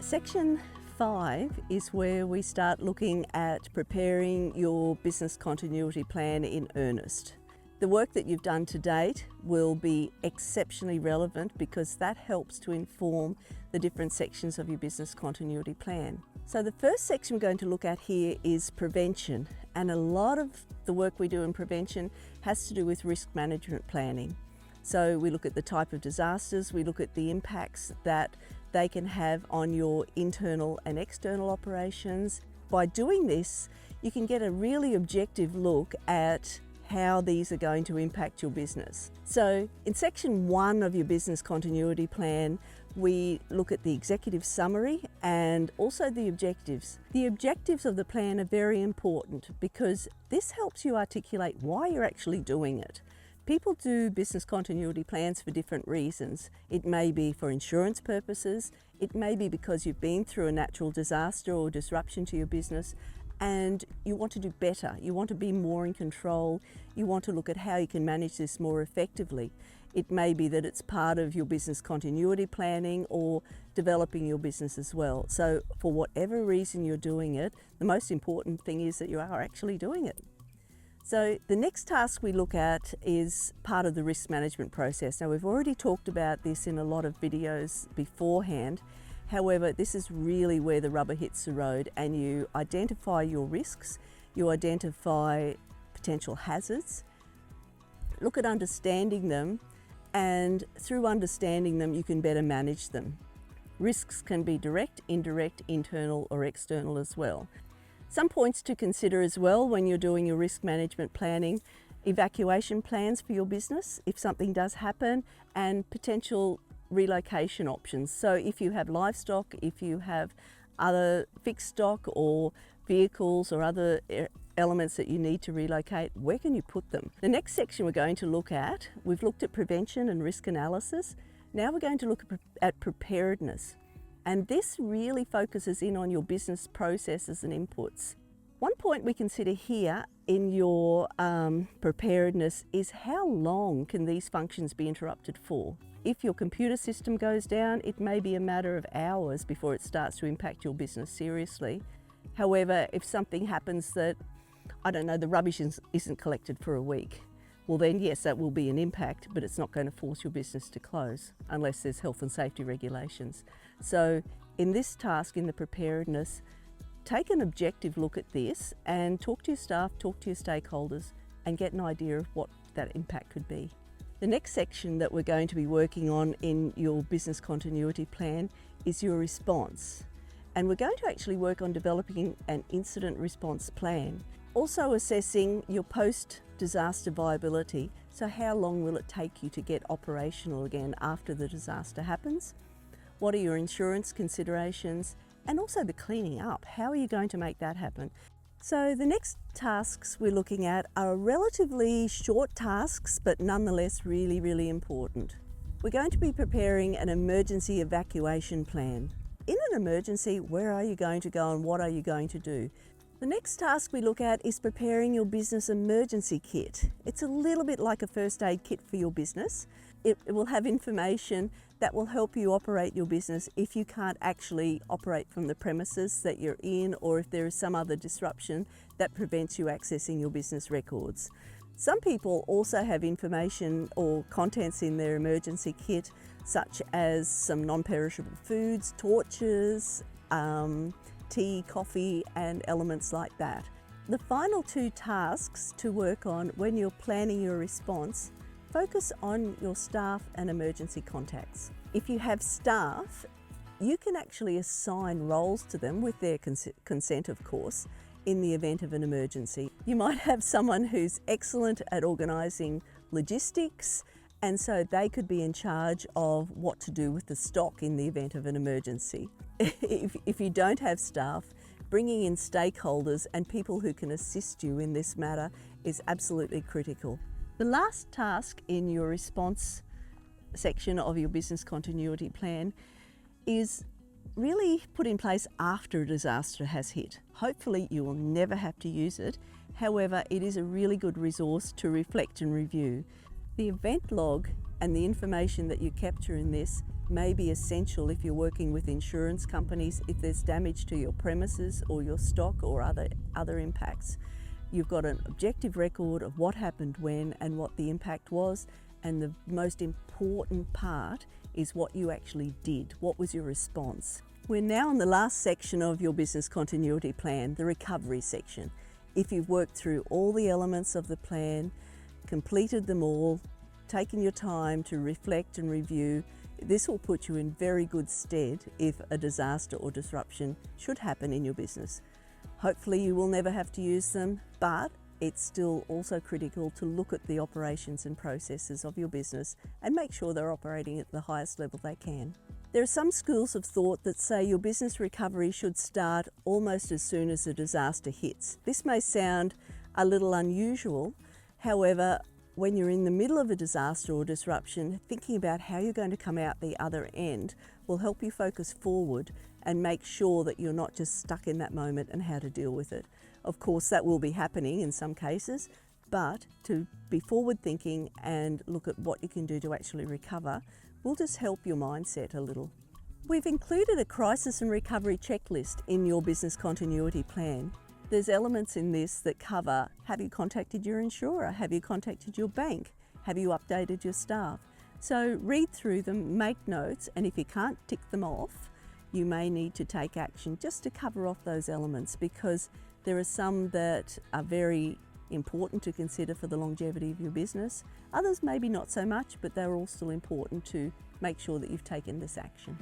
Section 5 is where we start looking at preparing your business continuity plan in earnest. The work that you've done to date will be exceptionally relevant because that helps to inform the different sections of your business continuity plan. So the first section we're going to look at here is prevention, and a lot of the work we do in prevention has to do with risk management planning. So we look at the type of disasters, we look at the impacts that they can have on your internal and external operations. By doing this, you can get a really objective look at how these are going to impact your business. So in section 1 of your business continuity plan, we look at the executive summary and also the objectives. The objectives of the plan are very important because this helps you articulate why you're actually doing it. People do business continuity plans for different reasons. It may be for insurance purposes, it may be because you've been through a natural disaster or disruption to your business and you want to do better, you want to be more in control, you want to look at how you can manage this more effectively. It may be that it's part of your business continuity planning or developing your business as well. So for whatever reason you're doing it, the most important thing is that you are actually doing it. So the next task we look at is part of the risk management process. Now we've already talked about this in a lot of videos beforehand. However, this is really where the rubber hits the road and you identify your risks, you identify potential hazards, look at understanding them, and through understanding them you can better manage them. Risks can be direct, indirect, internal or external as well. Some points to consider as well when you're doing your risk management planning: evacuation plans for your business if something does happen, and potential relocation options. So if you have livestock, if you have other fixed stock or vehicles or other elements that you need to relocate, where can you put them? The next section we're going to look at, we've looked at prevention and risk analysis. Now we're going to look at preparedness. And this really focuses in on your business processes and inputs. One point we consider here in your preparedness is how long can these functions be interrupted for? If your computer system goes down, it may be a matter of hours before it starts to impact your business seriously. However, if something happens that, I don't know, the rubbish isn't collected for a week, well then yes, that will be an impact, but it's not going to force your business to close unless there's health and safety regulations. So in this task, in the preparedness, take an objective look at this and talk to your staff, talk to your stakeholders and get an idea of what that impact could be. The next section that we're going to be working on in your business continuity plan is your response. And we're going to actually work on developing an incident response plan. Also assessing your post-disaster viability. So how long will it take you to get operational again after the disaster happens? What are your insurance considerations? And also the cleaning up. How are you going to make that happen? So the next tasks we're looking at are relatively short tasks, but nonetheless really, really important. We're going to be preparing an emergency evacuation plan. In an emergency, where are you going to go and what are you going to do? The next task we look at is preparing your business emergency kit. It's a little bit like a first aid kit for your business. It will have information that will help you operate your business if you can't actually operate from the premises that you're in, or if there is some other disruption that prevents you accessing your business records. Some people also have information or contents in their emergency kit, such as some non-perishable foods, torches, tea, coffee, and elements like that. The final 2 tasks to work on when you're planning your response focus on your staff and emergency contacts. If you have staff, you can actually assign roles to them with their consent, of course, in the event of an emergency. You might have someone who's excellent at organising logistics, and so they could be in charge of what to do with the stock in the event of an emergency. If you don't have staff, bringing in stakeholders and people who can assist you in this matter is absolutely critical. The last task in your response section of your business continuity plan is really put in place after a disaster has hit. Hopefully you will never have to use it. However, it is a really good resource to reflect and review. The event log and the information that you capture in this may be essential if you're working with insurance companies, if there's damage to your premises or your stock or other impacts. You've got an objective record of what happened when and what the impact was, and the most important part is what you actually did. What was your response? We're now in the last section of your business continuity plan, the recovery section. If you've worked through all the elements of the plan, completed them all, taken your time to reflect and review, this will put you in very good stead if a disaster or disruption should happen in your business. Hopefully you will never have to use them, but it's still also critical to look at the operations and processes of your business and make sure they're operating at the highest level they can. There are some schools of thought that say your business recovery should start almost as soon as a disaster hits. This may sound a little unusual, however, when you're in the middle of a disaster or disruption, thinking about how you're going to come out the other end will help you focus forward and make sure that you're not just stuck in that moment and how to deal with it. Of course, that will be happening in some cases, but to be forward thinking and look at what you can do to actually recover will just help your mindset a little. We've included a crisis and recovery checklist in your business continuity plan. There's elements in this that cover, have you contacted your insurer? Have you contacted your bank? Have you updated your staff? So read through them, make notes, and if you can't tick them off, you may need to take action just to cover off those elements, because there are some that are very important to consider for the longevity of your business. Others maybe not so much, but they're all still important to make sure that you've taken this action.